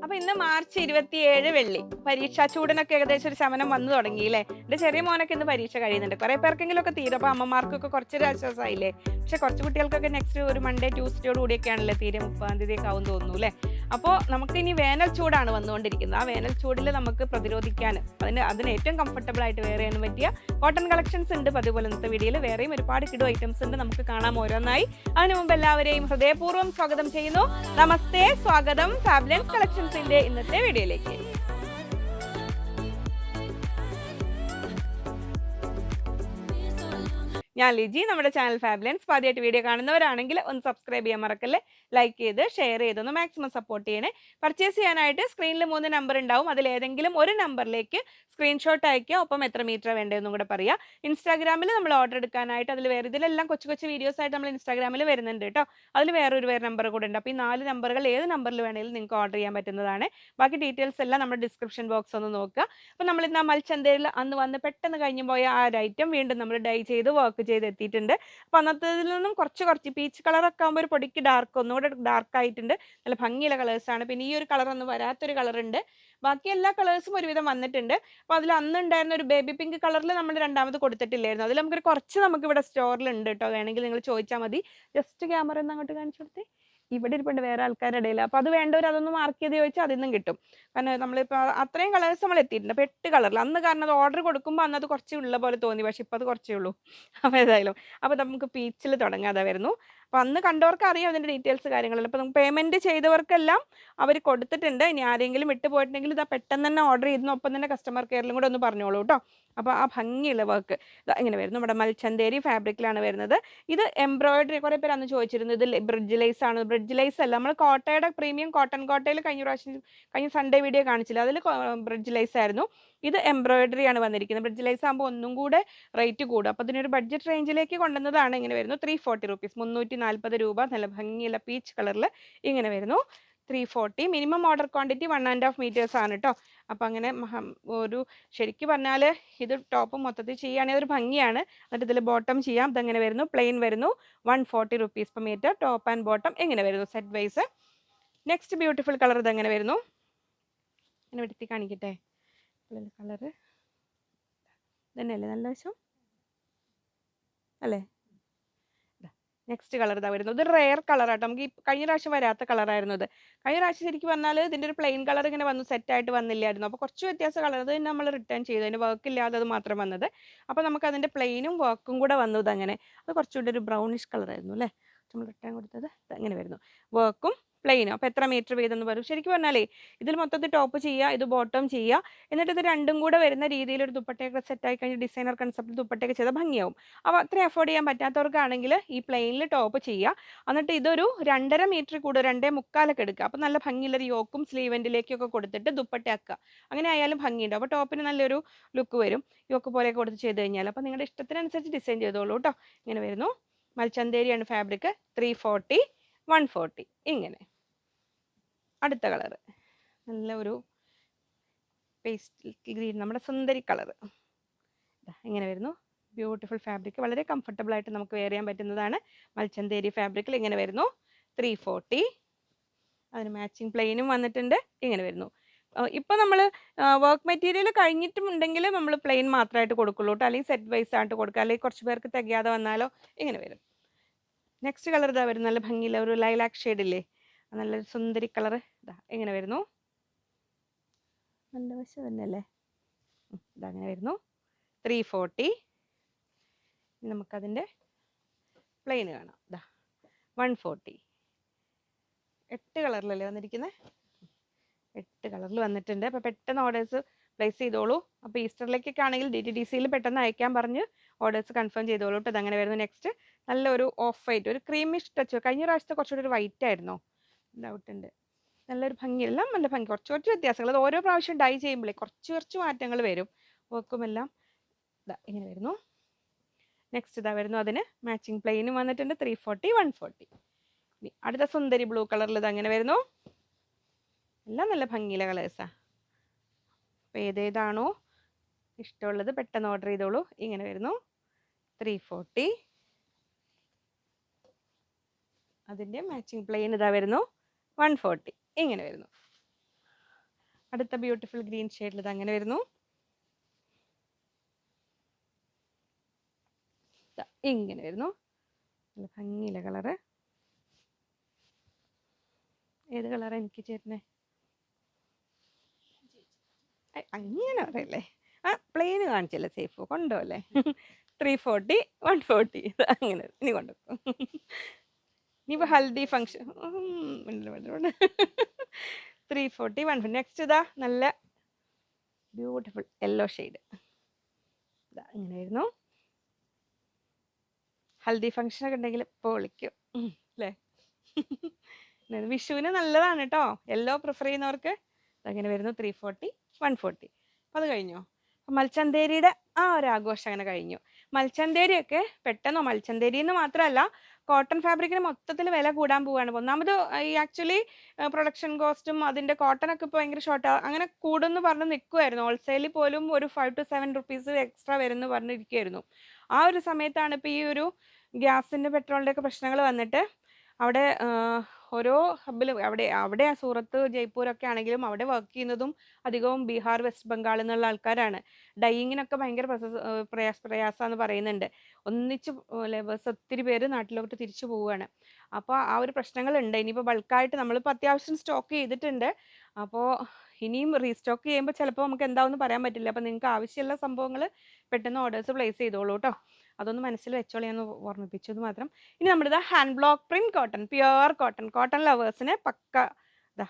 അപ്പൊ ഇന്ന് മാർച്ച് 27 വെള്ളി. പരീക്ഷാ ചൂടിനൊക്കെ ഏകദേശം ഒരു ശമനം വന്നു തുടങ്ങിയില്ലേ? എന്റെ ചെറിയ മോനൊക്കെ ഇന്ന് പരീക്ഷ കഴിയുന്നുണ്ട്. കുറെ പേർക്കെങ്കിലും ഒക്കെ തീരും. അപ്പൊ അമ്മമാർക്കൊക്കെ കുറച്ചൊരു ആശ്വാസമായില്ലേ? പക്ഷെ കുറച്ച് കുട്ടികൾക്കൊക്കെ നെക്സ്റ്റ് ഒരു മൺഡേ ട്യൂസ്ഡേയോട് കൂടിയൊക്കെയാണല്ലേ തീരെ 30-ാം തീയതി ഒക്കെ ആവും തോന്നുന്നു അല്ലേ? അപ്പോൾ നമുക്ക് ഇനി വേനൽ ചൂടാണ് വന്നുകൊണ്ടിരിക്കുന്നത്. ആ വേനൽ ചൂടിൽ നമുക്ക് പ്രതിരോധിക്കാൻ അതിന് ഏറ്റവും കംഫർട്ടബിൾ ആയിട്ട് വേറെ പറ്റിയ കോട്ടൺ കളക്ഷൻസ് ഉണ്ട്. പതിപോലെ ഇന്നത്തെ വീഡിയോയിൽ വേറെയും ഒരുപാട് കിടു ഐറ്റംസ് ഉണ്ട്. നമുക്ക് കാണാം ഓരോന്നായി. അതിനു മുമ്പ് എല്ലാവരെയും ഹൃദയപൂർവ്വം സ്വാഗതം ചെയ്യുന്നു. നമസ്തേ, സ്വാഗതം ഫാബ്ലൻസ് കളക്ഷൻസിന്റെ ഇന്നത്തെ വീഡിയോയിലേക്ക്. ഞാൻ ലിജി. നമ്മുടെ ചാനൽ ഫാബ്ലൻസ് ആദ്യമായിട്ട് വീഡിയോ കാണുന്നവരാണെങ്കിൽ ഒന്ന് സബ്സ്ക്രൈബ് ചെയ്യാൻ മറക്കല്ലേ. ലൈക്ക് ചെയ്ത് ഷെയർ ചെയ്തൊന്ന് മാക്സിമം സപ്പോർട്ട് ചെയ്യണേ. പർച്ചേസ് ചെയ്യാനായിട്ട് സ്ക്രീനിൽ 3 നമ്പർ ഉണ്ടാവും. അതിൽ ഏതെങ്കിലും ഒരു നമ്പറിലേക്ക് സ്ക്രീൻഷോട്ട് അയക്കുക. ഒപ്പം എത്ര മീറ്റർ വേണ്ടതെന്നും കൂടെ പറയാം. ഇൻസ്റ്റാഗ്രാമിൽ നമ്മൾ ഓർഡർ എടുക്കാനായിട്ട് ഇതിലെല്ലാം കൊച്ചു കൊച്ചു വീഡിയോസ് ആയിട്ട് നമ്മൾ ഇൻസ്റ്റാഗ്രാമിൽ വരുന്നുണ്ട് കേട്ടോ. അതിൽ വേറെ നമ്പർ കൂടെ ഉണ്ട്. അപ്പോൾ ഈ 4 നമ്പറുകൾ ഏത് നമ്പറിൽ വേണമെങ്കിലും നിങ്ങൾക്ക് ഓർഡർ ചെയ്യാൻ പറ്റുന്നതാണ്. ബാക്കി ഡീറ്റെയിൽസ് എല്ലാം നമ്മുടെ ഡിസ്ക്രിപ്ഷൻ ബോക്സ് ഒന്ന് നോക്കുക. അപ്പോൾ നമ്മൾ ഇന്ന് മൽച്ചന്തയിൽ അന്ന് വന്ന് പെട്ടെന്ന് കഴിഞ്ഞു പോയ ആ ഒരു ഐറ്റം വീണ്ടും നമ്മൾ ഡൈ ചെയ്ത് വർക്ക് ചെയ്ത് എത്തിയിട്ടുണ്ട്. അപ്പോൾ അന്നത്തേതിൽ നിന്നും കുറച്ച് പീച്ച് കളറൊക്കെ ആകുമ്പോൾ ഒരു പൊടിക്ക് ഒന്നുകൂടെ ഡാർക്ക് ആയിട്ടുണ്ട്. നല്ല ഭംഗിയുള്ള കളേഴ്സാണ്. പിന്നെ ഈ ഒരു കളർ ഒന്നും വരാത്തൊരു കളറുണ്ട്. ബാക്കി എല്ലാ കളേഴ്സും ഒരുവിധം വന്നിട്ടുണ്ട്. അപ്പോൾ അതിൽ അന്നുണ്ടായിരുന്ന ഒരു ബേബി പിങ്ക് കളറിൽ നമ്മൾ രണ്ടാമത് കൊടുത്തിട്ടില്ലായിരുന്നു. അതിൽ കുറച്ച് നമുക്ക് ഇവിടെ സ്റ്റോറിലുണ്ട് കേട്ടോ. വേണമെങ്കിൽ നിങ്ങൾ ചോദിച്ചാൽ മതി. ജസ്റ്റ് ക്യാമറ ഒന്ന് അങ്ങോട്ട് കാണിച്ചു കൊടുത്തേ. ഇവിടെ ഇരിപ്പുണ്ട് വേറെ ആൾക്കാരുടെ ഇടയിൽ. അപ്പോൾ അത് വേണ്ടവർ അതൊന്ന് മാർക്ക് ചെയ്ത് ചോദിച്ചാൽ അതിൽ നിന്നും കിട്ടും. കാരണം നമ്മളിപ്പോൾ അത്രയും കളേഴ്സ് നമ്മൾ എത്തിയിട്ടുണ്ട്. അപ്പോൾ 8 കളറിൽ അന്ന് കാരണം അത് ഓർഡർ കൊടുക്കുമ്പോൾ അന്ന് അത് കുറച്ച് ഉള്ള പോലെ തോന്നി. പക്ഷെ ഇപ്പോൾ അത് കുറച്ചേ ഉള്ളൂ. അപ്പോൾ ഏതായാലും അപ്പോൾ നമുക്ക് പീച്ചിൽ തുടങ്ങാതെ വരുന്നു. അപ്പോൾ അന്ന് കണ്ടവർക്ക് അറിയാം അതിൻ്റെ ഡീറ്റെയിൽസ് കാര്യങ്ങളെല്ലാം. അപ്പോൾ നമുക്ക് പേയ്മെൻറ്റ് ചെയ്തവർക്കെല്ലാം അവർ കൊടുത്തിട്ടുണ്ട്. ഇനി ആരെങ്കിലും വിട്ടു പോയിട്ടുണ്ടെങ്കിൽ ഇതാ പെട്ടെന്ന് തന്നെ ഓർഡർ ചെയ്യുന്നു. ഒപ്പം തന്നെ കസ്റ്റമർ കെയറിലും കൂടെ ഒന്ന് പറഞ്ഞോളൂ കേട്ടോ. അപ്പോൾ ആ ഭംഗിയുള്ള വർക്ക് ഇങ്ങനെ വരുന്നു. നമ്മുടെ മൽച്ചന്തേരി ഫാബ്രിക്കിലാണ് വരുന്നത്. ഇത് എംബ്രോയിഡറി. കുറേ പേര് അന്ന് ചോദിച്ചിരുന്നു ഇത് ബ്രിഡ്ജ് ലൈസ് ആണ്. ബ്രിഡ്ജ് ലൈസ് അല്ല, നമ്മൾ കോട്ടയുടെ പ്രീമിയം കോട്ടൺ കോട്ടയിൽ കഴിഞ്ഞ സൺഡേ വീഡിയോ കാണിച്ചില്ല, അതിൽ ബ്രിഡ്ജ് ലൈസ് ആയിരുന്നു. ഇത് എംബ്രോയിഡറി ആണ് വന്നിരിക്കുന്നത്. ബ്രിഡ്ജ് ലൈസ് ആകുമ്പോൾ ഒന്നും കൂടെ റേറ്റ് കൂടും. അപ്പോൾ ഇതിനൊരു ബഡ്ജറ്റ് റേഞ്ചിലേക്ക് കൊണ്ടുവന്നതാണ്. ഇങ്ങനെ വരുന്നു 340 റുപ്പീസ്, 340 രൂപ. നല്ല ഭംഗിയുള്ള പീച്ച് കളറിൽ ഇങ്ങനെ വരുന്നു 340. മിനിമം ഓർഡർ ക്വാണ്ടിറ്റി 1.5 മീറ്റേഴ്സ് ആണ് കേട്ടോ. അപ്പോൾ അങ്ങനെ ഒരു ശരിക്കും പറഞ്ഞാൽ ഇത് ടോപ്പ് മൊത്തത്തിൽ ചെയ്യുകയാണെങ്കിൽ ഒരു ഭംഗിയാണ്. എന്നിട്ട് ഇതിൽ ബോട്ടം ചെയ്യാം. ഇതെങ്ങനെ വരുന്നു, പ്ലെയിൻ വരുന്നു 140 rupees per metre. Top and bottom എങ്ങനെ വരുന്നു set wise. Next beautiful colour ഇതെങ്ങനെ വരുന്നു, ഇങ്ങനെ എടുത്തി കാണിക്കട്ടെ. കളറ് തന്നെയല്ലേ നല്ല വശം അല്ലേ. നെക്സ്റ്റ് കളർ ഇതാ വരുന്നത്. ഇത് റെയർ കളറാട്ടോ. നമുക്ക് ഈ കഴിഞ്ഞ പ്രാവശ്യം വരാത്ത കളറായിരുന്നു ഇത്. കഴിഞ്ഞ പ്രാവശ്യം ശരിക്കും പറഞ്ഞാൽ ഇതിൻ്റെ ഒരു പ്ലെയിൻ കളർ ഇങ്ങനെ വന്നു, സെറ്റായിട്ട് വന്നില്ലായിരുന്നു. അപ്പോൾ കുറച്ച് വ്യത്യാസ കളർ അത് നമ്മൾ റിട്ടേൺ ചെയ്തു. അതിന് വർക്ക് ഇല്ലാതെ അത് മാത്രം വന്നത്. അപ്പോൾ നമുക്ക് അതിൻ്റെ പ്ലെയിനും വർക്കും കൂടെ വന്നു. ഇതങ്ങനെ അത് കുറച്ചുകൂടി ഒരു ബ്രൗണിഷ് കളറായിരുന്നു അല്ലേ. നമ്മൾ റിട്ടേൺ കൊടുത്തത് ഇങ്ങനെ വരുന്നു, വർക്കും പ്ലെയിനും. അപ്പോൾ എത്ര മീറ്റർ വീതെന്ന് പറയും. ശരിക്കും പറഞ്ഞാലേ ഇതിൽ മൊത്തത്തിൽ ടോപ്പ് ചെയ്യുക, ഇത് ബോട്ടം ചെയ്യുക, എന്നിട്ട് ഇത് രണ്ടും കൂടെ വരുന്ന രീതിയിൽ ഒരു ദുപ്പട്ടയൊക്കെ സെറ്റായി കഴിഞ്ഞ് ഡിസൈനർ കൺസെപ്റ്റ് ദുപ്പട്ടയൊക്കെ ചെയ്താൽ ഭംഗിയാവും. അപ്പോൾ അത്രയും അഫോർഡ് ചെയ്യാൻ പറ്റാത്തവർക്കാണെങ്കിൽ ഈ പ്ലെയിനിൽ ടോപ്പ് ചെയ്യുക. എന്നിട്ട് ഇതൊരു 2.5 മീറ്റർ കൂടെ 2.75 എടുക്കുക. അപ്പോൾ നല്ല ഭംഗിയുള്ളൊരു യോക്കും സ്ലീവെൻറ്റിലേക്കൊക്കെ കൊടുത്തിട്ട് ദുപ്പട്ടയാക്കുക. അങ്ങനെ ആയാലും ഭംഗിയുണ്ട്. അപ്പോൾ ടോപ്പിന് നല്ലൊരു ലുക്ക് വരും. യോക്ക് പോലെയൊക്കെ കൊടുത്ത് ചെയ്ത് കഴിഞ്ഞാൽ. അപ്പോൾ നിങ്ങളുടെ ഇഷ്ടത്തിനനുസരിച്ച് ഡിസൈൻ ചെയ്തോളൂ കേട്ടോ. ഇങ്ങനെ വരുന്നു. മൽച്ചന്തേരിയാണ് ഫാബ്രിക്. 340, 140 ഇങ്ങനെ. അടുത്ത കളറ് നല്ല ഒരു പേസ്റ്റൽ ഗ്രീൻ, നമ്മുടെ സുന്ദരി കളർ ഇങ്ങനെ വരുന്നു. ബ്യൂട്ടിഫുൾ ഫാബ്രിക്, വളരെ കംഫർട്ടബിൾ ആയിട്ട് നമുക്ക് വെയർ ചെയ്യാൻ പറ്റുന്നതാണ്. മൽച്ചന്തേരി ഫാബ്രിക്കിൽ ഇങ്ങനെ വരുന്നു 340. അതിന് മാച്ചിങ് പ്ലെയിനും വന്നിട്ടുണ്ട്. ഇങ്ങനെ വരുന്നു. ഇപ്പോൾ നമ്മൾ വർക്ക് മെറ്റീരിയൽ കഴിഞ്ഞിട്ടുണ്ടെങ്കിൽ നമ്മൾ പ്ലെയിൻ മാത്രമായിട്ട് കൊടുക്കുള്ളൂ കേട്ടോ. അല്ലെങ്കിൽ സെറ്റ് വൈസ് ആയിട്ട് കൊടുക്കുക. അല്ലെങ്കിൽ കുറച്ച് പേർക്ക് തികയാതെ വന്നാലോ ഇങ്ങനെ വരും. നെക്സ്റ്റ് കളർ ഇതാ വരുന്നത്. നല്ല ഭംഗിയില്ല ഒരു ലൈലാക്ക് ഷെയ്ഡില്ലേ, നല്ലൊരു സുന്ദരി കളർ ഇതാ എങ്ങനെ വരുന്നു. നല്ല വശം തന്നെയല്ലേ. ഇതങ്ങനെ വരുന്നു 340. നമുക്കതിൻ്റെ പ്ലെയിൻ കാണാം. ഇതാ 140. 8 കളറിലല്ലേ വന്നിരിക്കുന്നത്. 8 കളറിൽ വന്നിട്ടുണ്ട്. അപ്പോൾ പെട്ടെന്ന് ഓർഡേഴ്സ് പ്ലേസ് ചെയ്തോളൂ. അപ്പോൾ ഈസ്റ്ററിലേക്കൊക്കെ ആണെങ്കിൽ DTDCയിൽ പെട്ടെന്ന് അയക്കാൻ പറഞ്ഞ് ഓർഡേഴ്സ് കൺഫേം ചെയ്തോളൂ കേട്ടോ. അതങ്ങനെ വരുന്നു. നെക്സ്റ്റ് നല്ലൊരു ഓഫ് വൈറ്റ്, ഒരു ക്രീമിഷ് ടച്ച്. കഴിഞ്ഞ പ്രാവശ്യത്തെ കുറച്ചുകൂടി ഒരു വൈറ്റ് ആയിരുന്നോ, ഡൗട്ട് ഉണ്ട്. നല്ലൊരു ഭംഗിയെല്ലാം നല്ല ഭംഗി. കുറച്ച് വ്യത്യാസങ്ങൾ അത് ഓരോ പ്രാവശ്യം ഡൈ ചെയ്യുമ്പോഴേ കുറച്ച് മാറ്റങ്ങൾ വരും. വർക്കുമെല്ലാം ഇതാ ഇങ്ങനെ വരുന്നു. നെക്സ്റ്റ് ഇതാ വരുന്നു. അതിന് മാച്ചിങ് പ്ലെയിനും വന്നിട്ടുണ്ട് 340, 140. അടുത്ത സുന്ദരി ബ്ലൂ കളറിൽ ഇത് അങ്ങനെ വരുന്നു. എല്ലാം നല്ല ഭംഗിയിലെ കളേഴ്സാണ്. അപ്പോൾ ഏതേതാണോ ഇഷ്ടമുള്ളത് പെട്ടെന്ന് ഓർഡർ ചെയ്തോളൂ. ഇങ്ങനെ വരുന്നു 340. അതിൻ്റെ മാച്ചിങ് പ്ലെയിൻ ഇതാ വരുന്നു 140. ഇങ്ങനെ വരുന്നു. അടുത്ത ബ്യൂട്ടിഫുൾ ഗ്രീൻ ഷെയ്ഡിൽ ഇത് അങ്ങനെ വരുന്നു. ഇങ്ങനെ വരുന്നു. നല്ല ഭംഗിയില്ല കളറ്. ഏത് കളറാണ് എനിക്ക് ചേരുന്നത്? അങ്ങനെ പറയല്ലേ, പ്ലെയിന് കാണിച്ചല്ലേ സേഫ്, കൊണ്ടുപോകല്ലേ. 340, 140 അങ്ങനെ ഇനി കൊണ്ടുപോകും. ഇനിയിപ്പോൾ ഹൽദി ഫങ്ഷൻ 340, 140. നെക്സ്റ്റ് ഇതാ നല്ല ബ്യൂട്ടിഫുൾ യെല്ലോ ഷെയ്ഡ്. ഇതാ ഇങ്ങനെ വരുന്നു. ഹൽദി ഫങ്ഷനൊക്കെ ഉണ്ടെങ്കിൽ ഇപ്പോൾ വിളിക്കും അല്ലേ. വിഷുവിന് നല്ലതാണ് കേട്ടോ, യെല്ലോ പ്രിഫർ ചെയ്യുന്നവർക്ക്. അങ്ങനെ വരുന്നു 340, 140. അപ്പോൾ അത് കഴിഞ്ഞോ? മൽച്ചന്തേരിയുടെ ആ ഒരു ആഘോഷം അങ്ങനെ കഴിഞ്ഞു. മൽച്ചന്തേരിയൊക്കെ പെട്ടെന്നോ, മൽച്ചന്തേരി എന്ന് മാത്രമല്ല കോട്ടൺ ഫാബ്രിക്കിന് മൊത്തത്തിൽ വില കൂടാൻ പോവുകയാണ്. ഒന്നാമത് ഈ ആക്ച്വലി പ്രൊഡക്ഷൻ കോസ്റ്റും അതിൻ്റെ കോട്ടനൊക്കെ ഇപ്പോൾ ഭയങ്കര ഷോർട്ട് അങ്ങനെ കൂടുമെന്ന് പറഞ്ഞ് നിൽക്കുമായിരുന്നു. ഹോൾസെയിലിൽ പോലും ഒരു 5 to 7 rupees എക്സ്ട്രാ വരുമെന്ന് പറഞ്ഞിരിക്കുകയായിരുന്നു. ആ ഒരു സമയത്താണ് ഇപ്പോൾ ഈ ഒരു ഗ്യാസിൻ്റെ പെട്രോളിൻ്റെ ഒക്കെ പ്രശ്നങ്ങൾ വന്നിട്ട് അവിടെ ഓരോ ഹബ്ബിലും അവിടെ സൂറത്ത്, ജയ്പൂരൊക്കെ ആണെങ്കിലും അവിടെ വർക്ക് ചെയ്യുന്നതും അധികവും ബീഹാർ, വെസ്റ്റ് ബംഗാളിൽ നിന്നുള്ള ആൾക്കാരാണ്. ഡൈയിങ്ങിനൊക്കെ ഭയങ്കര പ്രയാസമെന്ന് പറയുന്നുണ്ട്. ഒന്നിച്ച് ലേബേഴ്സ് ഒത്തിരി പേര് നാട്ടിലോട്ട് തിരിച്ചു പോവുകയാണ്. അപ്പോൾ ആ ഒരു പ്രശ്നങ്ങളുണ്ട്. ഇനിയിപ്പോൾ ബൾക്കായിട്ട് നമ്മളിപ്പോൾ അത്യാവശ്യം സ്റ്റോക്ക് ചെയ്തിട്ടുണ്ട്. അപ്പോൾ ഇനിയും റീസ്റ്റോക്ക് ചെയ്യുമ്പോൾ ചിലപ്പോൾ നമുക്ക് എന്താവെന്ന് പറയാൻ പറ്റില്ല. അപ്പോൾ നിങ്ങൾക്ക് ആവശ്യമുള്ള സംഭവങ്ങൾ പെട്ടെന്ന് ഓർഡേഴ്സ് പ്ലേസ് ചെയ്തോളൂ കേട്ടോ. അതൊന്ന് മനസ്സിൽ വെച്ചോളൂ എന്ന് ഓർമ്മിപ്പിച്ചത് മാത്രം. ഇനി നമ്മളിത് hand block print cotton, pure cotton ലവേഴ്സിന് പക്ക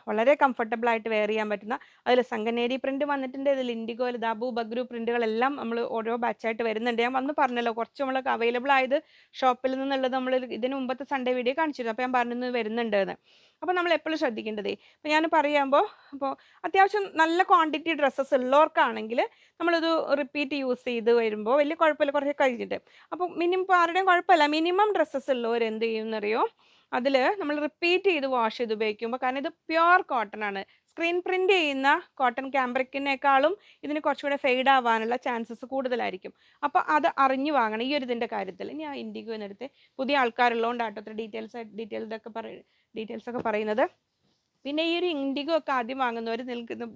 വളരെ കംഫർട്ടബിൾ ആയിട്ട് വെയർ ചെയ്യാൻ പറ്റുന്ന, അതിൽ സംഗനേരി പ്രിന്റ് വന്നിട്ടുണ്ട്, ഇതിൽ ഇൻഡിഗോയിൽ ദാബു ബഗ്രു പ്രിന്റുകളെല്ലാം നമ്മൾ ഓരോ ബാച്ചായിട്ട് വരുന്നുണ്ട്. ഞാൻ വന്ന് പറഞ്ഞല്ലോ കുറച്ച് നമ്മൾക്ക് അവൈലബിൾ ആയത് ഷോപ്പിൽ നിന്നുള്ളത് നമ്മൾ ഇതിന് മുമ്പത്തെ സൺഡേ വീഡിയോ കാണിച്ചിരുന്നു. അപ്പോൾ ഞാൻ പറഞ്ഞു വരുന്നുണ്ട് എന്ന്. അപ്പോൾ നമ്മൾ എപ്പോഴും ശ്രദ്ധിക്കേണ്ടതേ, അപ്പോൾ ഞാൻ പറയുമ്പോൾ അപ്പോൾ അത്യാവശ്യം നല്ല ക്വാണ്ടിറ്റി ഡ്രസ്സസ് ഉള്ളവർക്കാണെങ്കിൽ നമ്മളിത് റിപ്പീറ്റ് യൂസ് ചെയ്ത് വരുമ്പോൾ വലിയ കുഴപ്പമില്ല, കുറേ കഴിഞ്ഞിട്ട്. അപ്പോൾ ഇപ്പോൾ ആരുടെയും കുഴപ്പമില്ല. മിനിമം ഡ്രസ്സസ് ഉള്ളവർ എന്ത് ചെയ്യുമെന്നറിയോ, അതിൽ നമ്മൾ റിപ്പീറ്റ് ചെയ്ത് വാഷ് ചെയ്ത് ഉപയോഗിക്കുമ്പോൾ, കാരണം ഇത് പ്യുവർ കോട്ടൺ ആണ്. സ്ക്രീൻ പ്രിന്റ് ചെയ്യുന്ന കോട്ടൺ ക്യാമ്പ്രിക്കിനേക്കാളും ഇതിന് കുറച്ചുകൂടെ ഫെയ്ഡ് ആവാനുള്ള ചാൻസസ് കൂടുതലായിരിക്കും. അപ്പോൾ അത് അറിഞ്ഞു വാങ്ങണം ഈ ഒരു ഇതിൻ്റെ കാര്യത്തിൽ. ഇനി ആ ഇൻഡിഗോ എന്നെടുത്ത് പുതിയ ആൾക്കാരുള്ളതുകൊണ്ടാട്ടോ അത്ര ഡീറ്റെയിൽസ് ഒക്കെ പറയുന്നത്. പിന്നെ ഈ ഒരു ഇൻഡിഗോ ഒക്കെ ആദ്യം വാങ്ങുന്നവർ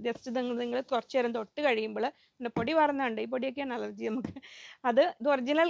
ജസ്റ്റ് നിങ്ങൾ കുറച്ച് നേരം തൊട്ട് കഴിയുമ്പോൾ പിന്നെ പൊടി പറഞ്ഞുണ്ട്, ഈ പൊടിയൊക്കെയാണ് അലർജി നമുക്ക്. ഇത് original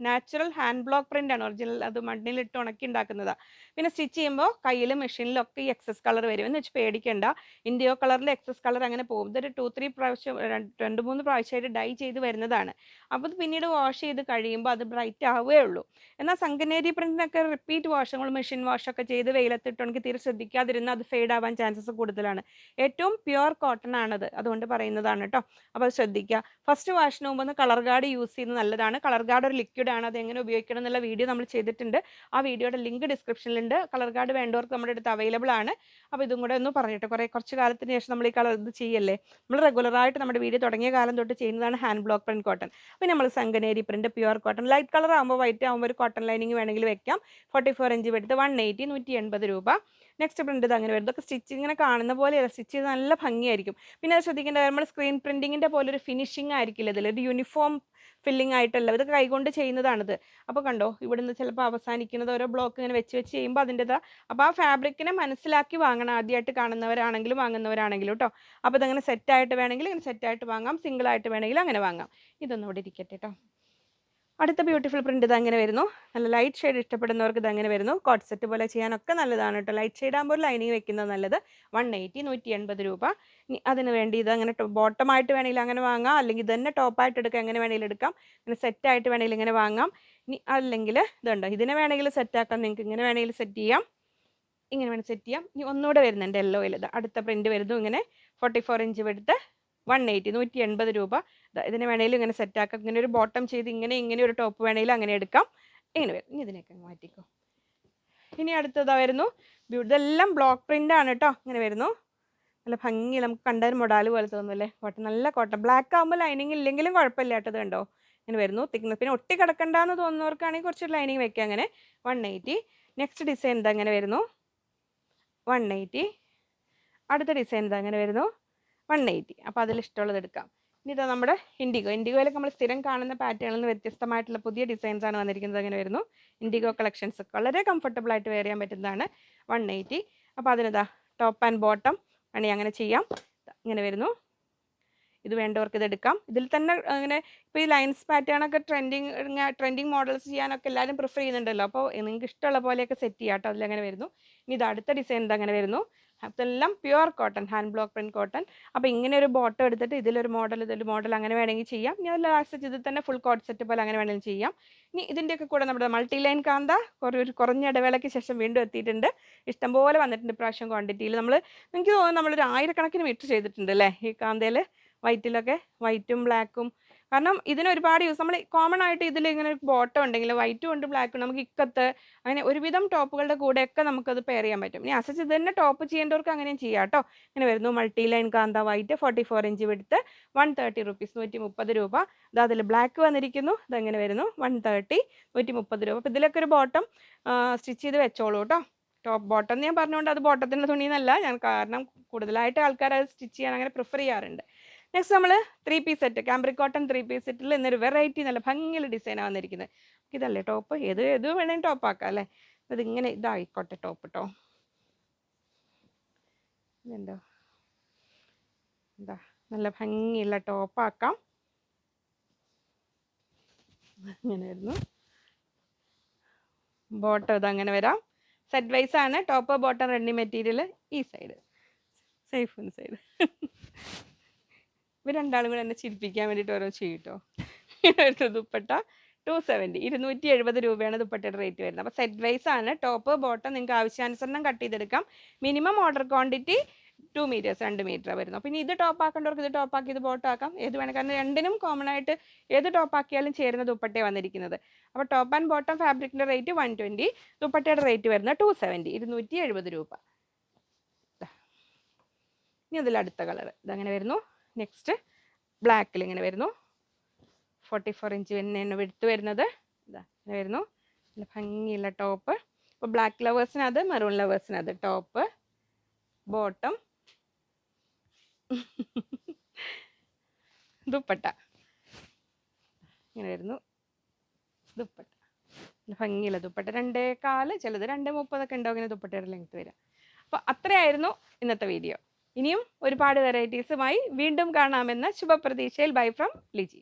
natural hand block print ആണ്, ഒറിജിനൽ. അത് മണ്ണിലിട്ട് ഉണക്കി ഉണ്ടാക്കുന്നതാണ്. പിന്നെ സ്റ്റിച്ച് ചെയ്യുമ്പോൾ കയ്യിലും മെഷീനിലും ഒക്കെ ഈ എക്സസ് കളർ വരും എന്ന് വെച്ച് പേടിക്കേണ്ട. ഇൻഡിഗോ കളറിൻ്റെ എക്സസ് കളർ അങ്ങനെ പോകും. ഇതൊരു 2-3 പ്രാവശ്യം 2-3 പ്രാവശ്യമായിട്ട് ഡൈ ചെയ്ത് വരുന്നതാണ്. അപ്പോൾ പിന്നീട് വാഷ് ചെയ്ത് കഴിയുമ്പോൾ അത് ബ്രൈറ്റ് ആവുകയേ ഉള്ളൂ. എന്നാൽ സംഗനേരി പ്രിന്റിനൊക്കെ റിപ്പീറ്റ് വാഷുകൾ, മെഷീൻ വാഷൊക്കെ ചെയ്ത് വെയിലത്തിട്ടുണ്ടെങ്കിൽ തീരെ ശ്രദ്ധിക്കാതിരുന്ന അത് ഫെയ്ഡ് ആവാൻ ചാൻസസ് കൂടുതലാണ്. ഏറ്റവും പ്യുവർ കോട്ടൺ ആണത്, അതുകൊണ്ട് പറയുന്നതാണ് കേട്ടോ. അപ്പോൾ അത് ശ്രദ്ധിക്കുക. ഫസ്റ്റ് വാഷിന് മുമ്പ് കളർ ഗാർഡ് യൂസ് ചെയ്യുന്നത് നല്ലതാണ്. കളർ ഗാർഡ് ഒരു ലിക്വിഡ് ആണ്, അത് എങ്ങനെ ഉപയോഗിക്കണം എന്നുള്ള വീഡിയോ നമ്മൾ ചെയ്തിട്ടുണ്ട്. ആ വീഡിയോയുടെ ലിങ്ക് ഡിസ്ക്രിപ്ഷനിലുണ്ട്. കളർ ഗാർഡ് വേണ്ടവർക്ക് നമ്മുടെ അടുത്ത് അവൈലബിൾ ആണ്. അപ്പോൾ ഇതും കൂടെ ഒന്ന് പറഞ്ഞിട്ട് കുറച്ച് കാലത്തിന് ശേഷം നമ്മൾ ഈ കളർ ഇത് ചെയ്യല്ലേ, നമ്മൾ റെഗുലറായിട്ട് നമ്മുടെ വീഡിയോ തുടങ്ങിയ കാലം തൊട്ട് ചെയ്യുന്നതാണ് ഹാൻഡ് ബ്ലോക്ക് പ്രിന്റ് കോട്ടൺ. അപ്പോൾ നമ്മൾ Sanganeri print pure cotton, light colour ആകുമ്പോൾ വൈറ്റ് ആകുമ്പോൾ ഒരു കോട്ടൺ ലൈനിങ് വേണമെങ്കിൽ വെക്കാം. 44 ഇഞ്ച് എടുത്ത് 180, 180 രൂപ. നെക്സ്റ്റ് പ്രിന്റ് ഇത് അങ്ങനെ വരും. ഇതൊക്കെ സ്റ്റിച്ച് ഇങ്ങനെ കാണുന്ന പോലെയല്ല, സ്റ്റിച്ച് ചെയ്ത് നല്ല ഭംഗിയായിരിക്കും. പിന്നെ അത് ശ്രദ്ധിക്കേണ്ട, നമ്മൾ സ്ക്രീൻ പ്രിന്റിങ്ങിൻ്റെ പോലെ ഒരു ഫിനിഷിംഗ് ആയിരിക്കില്ല ഇതിൽ, ഒരു യൂണിഫോം ഫില്ലിംഗ് ആയിട്ടല്ല, ഇത് കൈകൊണ്ട് ചെയ്യുന്നതാണിത്. അപ്പോൾ കണ്ടോ, ഇവിടുന്ന് ചിലപ്പോൾ അവസാനിക്കുന്നത് ഓരോ ബ്ലോക്ക് ഇങ്ങനെ വെച്ച് ചെയ്യുമ്പോൾ അതിൻ്റെതാ. അപ്പോൾ ആ ഫാബ്രിക്കിനെ മനസ്സിലാക്കി വാങ്ങണം, ആദ്യമായിട്ട് കാണുന്നവരാണെങ്കിലും വാങ്ങുന്നവരാണെങ്കിലും കേട്ടോ. അപ്പോൾ ഇതങ്ങനെ സെറ്റായിട്ട് വേണമെങ്കിൽ ഇങ്ങനെ സെറ്റായിട്ട് വാങ്ങാം, സിംഗിളായിട്ട് വേണമെങ്കിൽ അങ്ങനെ വാങ്ങാം. ഇതൊന്നും ഇവിടെ ഇരിക്കട്ടെ കേട്ടോ. അടുത്ത ബ്യൂട്ടിഫുൾ പ്രിന്റ് ഇത് അങ്ങനെ വരുന്നു. നല്ല ലൈറ്റ് ഷെയ്ഡ് ഇഷ്ടപ്പെടുന്നവർക്ക് ഇത് അങ്ങനെ വരുന്നു. കോട്ട് സെറ്റ് പോലെ ചെയ്യാനൊക്കെ നല്ലതാണ് കേട്ടോ. ലൈറ്റ് ഷെയ്ഡ് ആകുമ്പോൾ ലൈനിങ് വെക്കുന്നത് നല്ലത്. 180, 180 രൂപ. ഇനി അതിന് വേണ്ടി ഇത് അങ്ങനെ ബോട്ടമായിട്ട് വേണമെങ്കിൽ അങ്ങനെ വാങ്ങാം, അല്ലെങ്കിൽ ഇത് തന്നെ ടോപ്പായിട്ട് എടുക്കാം, എങ്ങനെ വേണമെങ്കിലും എടുക്കാം. ഇങ്ങനെ സെറ്റായിട്ട് വേണമെങ്കിൽ ഇങ്ങനെ വാങ്ങാം. ഇനി അല്ലെങ്കിൽ ഇതുണ്ടോ, ഇതിനെ വേണമെങ്കിൽ സെറ്റാക്കാം, നിങ്ങൾക്ക് ഇങ്ങനെ വേണമെങ്കിൽ സെറ്റ് ചെയ്യാം, ഇങ്ങനെ വേണമെങ്കിൽ സെറ്റ് ചെയ്യാം. ഇനി ഒന്നുകൂടെ വരുന്നുണ്ട് യെല്ലോയിൽ. ഇത് അടുത്ത പ്രിന്റ് വരുന്നു. ഇങ്ങനെ 44 ഇഞ്ച് എടുത്ത് 180, 180 രൂപ. ഇതിനെ വേണമെങ്കിലും ഇങ്ങനെ സെറ്റാക്കാം. ഇങ്ങനെ ഒരു ബോട്ടം ചെയ്ത് ഇങ്ങനെ ഒരു ടോപ്പ് വേണമെങ്കിലും അങ്ങനെ എടുക്കാം. ഇങ്ങനെ വരും. ഇനി ഇതിനൊക്കെ മാറ്റിക്കോ. ഇനി അടുത്തതാ വരുന്നു. ഇതെല്ലാം ബ്ലോക്ക് പ്രിന്റ് ആണ് കേട്ടോ. ഇങ്ങനെ വരുന്നു. നല്ല ഭംഗി, നമുക്ക് കണ്ടാൽ മൊഡാല് പോലെ തോന്നുമല്ലേ. കോട്ടൺ, നല്ല കോട്ടൺ. ബ്ലാക്ക് ആകുമ്പോൾ ലൈനിങ് ഇല്ലെങ്കിലും കുഴപ്പമില്ല കേട്ടോ. ഇത് കണ്ടോ, ഇങ്ങനെ വരുന്നു. തിക്നെസ് പിന്നെ ഒട്ടി കിടക്കണ്ടെന്ന് തോന്നുന്നവർക്കാണെങ്കിൽ കുറച്ച് ലൈനിങ് വെക്കാം. അങ്ങനെ 180. നെക്സ്റ്റ് ഡിസൈൻ ഇതാ അങ്ങനെ വരുന്നു. 180. അടുത്ത ഡിസൈൻ ഇതാ അങ്ങനെ വരുന്നു. 180. അപ്പോൾ അതിൽ ഇഷ്ടമുള്ളത് എടുക്കാം. ഇനി ഇതാ നമ്മുടെ ഇൻഡിഗോയിലൊക്കെ നമ്മൾ സ്ഥിരം കാണുന്ന പാറ്റേണിൽ നിന്ന് വ്യത്യസ്തമായിട്ടുള്ള പുതിയ ഡിസൈൻസ് ആണ് വന്നിരിക്കുന്നത്. അങ്ങനെ വരുന്നു. ഇൻഡിഗോ കളക്ഷൻസ് വളരെ കംഫർട്ടബിൾ ആയിട്ട് വെയർ ചെയ്യാൻ പറ്റുന്നതാണ്. 180. അപ്പോൾ അതിനിതാ ടോപ്പ് ആൻഡ് ബോട്ടം വേണമെങ്കിൽ അങ്ങനെ ചെയ്യാം. ഇങ്ങനെ വരുന്നു. ഇത് വേണ്ടവർക്ക് ഇതെടുക്കാം. ഇതിൽ തന്നെ അങ്ങനെ ഇപ്പോൾ ഈ ലൈൻസ് പാറ്റേൺ ഒക്കെ ട്രെൻഡിങ് മോഡൽസ് ചെയ്യാനൊക്കെ എല്ലാവരും പ്രിഫർ ചെയ്യുന്നുണ്ടല്ലോ. അപ്പോൾ നിങ്ങൾക്ക് ഇഷ്ടമുള്ള പോലെയൊക്കെ സെറ്റ് ചെയ്യാം കേട്ടോ. അതിലങ്ങനെ വരുന്നു. ഇനി ഇത് അടുത്ത ഡിസൈൻ ഇതങ്ങനെ വരുന്നു. അതെല്ലാം pure cotton, hand block print cotton. അപ്പോൾ ഇങ്ങനെ ഒരു ബോട്ടം എടുത്തിട്ട് ഇതിലൊരു മോഡൽ അങ്ങനെ വേണമെങ്കിൽ ചെയ്യാം. ഇനി അത് ലാസ്റ്റ് ഇതിൽ തന്നെ ഫുൾ കോട്ട് സെറ്റ് പോലെ അങ്ങനെ വേണമെങ്കിൽ ചെയ്യാം. ഇനി ഇതിൻ്റെയൊക്കെ കൂടെ നമ്മുടെ മൾട്ടി ലൈൻ കാന്ത ഒരു കുറഞ്ഞ ഇടവേളയ്ക്ക് ശേഷം വീണ്ടും എത്തിയിട്ടുണ്ട്. ഇഷ്ടംപോലെ വന്നിട്ടുണ്ട് ഇപ്രാവശ്യം ക്വാണ്ടിറ്റിയിൽ. എനിക്ക് തോന്നുന്നു നമ്മളൊരു 1000 മീറ്റർ ചെയ്തിട്ടുണ്ട് അല്ലേ ഈ കാന്തയിൽ. വൈറ്റിലൊക്കെ, വൈറ്റും ബ്ലാക്കും. കാരണം ഇതിന് ഒരുപാട് യൂസ്, നമ്മൾ കോമൺ ആയിട്ട് ഇതിൽ ഇങ്ങനെ ഒരു ബോട്ടം ഉണ്ടെങ്കിൽ വൈറ്റും ഉണ്ട് ബ്ലാക്കും നമുക്ക് ഇക്കത്ത് അങ്ങനെ ഒരുവിധം ടോപ്പുകളുടെ കൂടെയൊക്കെ നമുക്കത് പെയർ ചെയ്യാൻ പറ്റും. ഇനി അസച്ച് ഇത് തന്നെ ടോപ്പ് ചെയ്യേണ്ടവർക്ക് അങ്ങനെയും ചെയ്യാം കേട്ടോ. ഇങ്ങനെ വരുന്നു മൾട്ടി ലൈൻ കാന്ത വൈറ്റ് 44 ഇഞ്ച് വിടുത്ത് 130 റുപ്പീസ്, 130 രൂപ. ഇത് അതിൽ ബ്ലാക്ക് വന്നിരിക്കുന്നു. ഇതെങ്ങനെ വരുന്നു 130, 130 രൂപ. അപ്പോൾ ഇതിലൊക്കെ ഒരു ബോട്ടം സ്റ്റിച്ച് ചെയ്ത് വെച്ചോളൂ കേട്ടോ. ടോപ്പ് ബോട്ടം എന്ന് ഞാൻ പറഞ്ഞുകൊണ്ട് അത് ബോട്ടത്തിൻ്റെ തുണിയെന്നല്ല ഞാൻ, കാരണം കൂടുതലായിട്ട് ആൾക്കാർ അത് സ്റ്റിച്ച് ചെയ്യാൻ അങ്ങനെ പ്രിഫർ ചെയ്യാറുണ്ട്. നെക്സ്റ്റ് നമ്മൾ 3 piece set, cambric cotton 3 piece സെറ്റിൽ ഇന്നൊരു വെറൈറ്റി നല്ല ഭംഗിയുള്ള ഡിസൈനാണ് വന്നിരിക്കുന്നത്. ഇതല്ലേ ടോപ്പ്, ഏത് വേണമെങ്കിൽ ടോപ്പ് ആക്കാം അല്ലേ. ഇതിങ്ങനെ ഇതായിക്കോട്ടെ ടോപ്പ് കേട്ടോ. ഇതെന്തോ എന്താ നല്ല ഭംഗിയുള്ള ടോപ്പാക്കാം. അങ്ങനെ വരുന്നു. ബോട്ടം ഇതങ്ങനെ വരാം. സെറ്റ് വൈസ് ആണ്. Top bottom ready material. ഈ സൈഡ് സേഫ് സൈഡ്. ഇവർ രണ്ടാളും കൂടെ എന്നെ ചിരിപ്പിക്കാൻ വേണ്ടിയിട്ട് ഓരോ ചെയ്യട്ടോ. ദുപ്പട്ട 270, 270 രൂപയാണ് ദുപ്പട്ടയുടെ റേറ്റ് വരുന്നത്. അപ്പോൾ സെറ്റ് വൈസ് ആണ്. ടോപ്പ് ബോട്ടം നിങ്ങൾക്ക് ആവശ്യാനുസരണം കട്ട് ചെയ്തെടുക്കാം. Minimum order quantity 2 metres, 2 metre വരുന്നു. അപ്പോൾ ഇനി ഇത് ടോപ്പ് ആക്കേണ്ടവർക്ക് ഇത് ടോപ്പ് ആക്കി ഇത് ബോട്ടം ആക്കാം. ഏത് വേണം, കാരണം രണ്ടിനും കോമൺ ആയിട്ട് ഏത് ടോപ്പ് ആക്കിയാലും ചേരുന്ന ദുപ്പട്ടയാണ് വന്നിരിക്കുന്നത്. അപ്പോൾ ടോപ്പ് ആൻഡ് ബോട്ടം ഫാബ്രിക്കിൻ്റെ റേറ്റ് 120, ദുപ്പട്ടയുടെ റേറ്റ് വരുന്നത് 270, 270 രൂപ. ഇനി അതിൽ അടുത്ത കളർ ഇതങ്ങനെ വരുന്നു. നെക്സ്റ്റ് ബ്ലാക്കിൽ ഇങ്ങനെ വരുന്നു. 44 ഇഞ്ച് തന്നെയാണ് വിടുത്ത് വരുന്നത്. ഇതാ ഇങ്ങനെ വരുന്നു. നല്ല ഭംഗിയുള്ള ടോപ്പ്. ഇപ്പോൾ ബ്ലാക്ക് ലവേഴ്സിനത്, മെറൂൺ ലവേഴ്സിനത് ടോപ്പ് ബോട്ടം ദുപ്പട്ട ഇങ്ങനെ വരുന്നു. ദുപ്പട്ട നല്ല ഭംഗിയുള്ള ദുപ്പട്ട 2.25, ചിലത് 2.30 ഉണ്ടാവും ഇങ്ങനെ ദുപ്പട്ടയുടെ ലെങ്ത് വരിക. അപ്പോൾ അത്രയായിരുന്നു ഇന്നത്തെ വീഡിയോ. ഇനിയും ഒരുപാട് വെറൈറ്റീസുമായി വീണ്ടും കാണാമെന്ന ശുഭപ്രതീക്ഷയിൽ. Bye from Liji.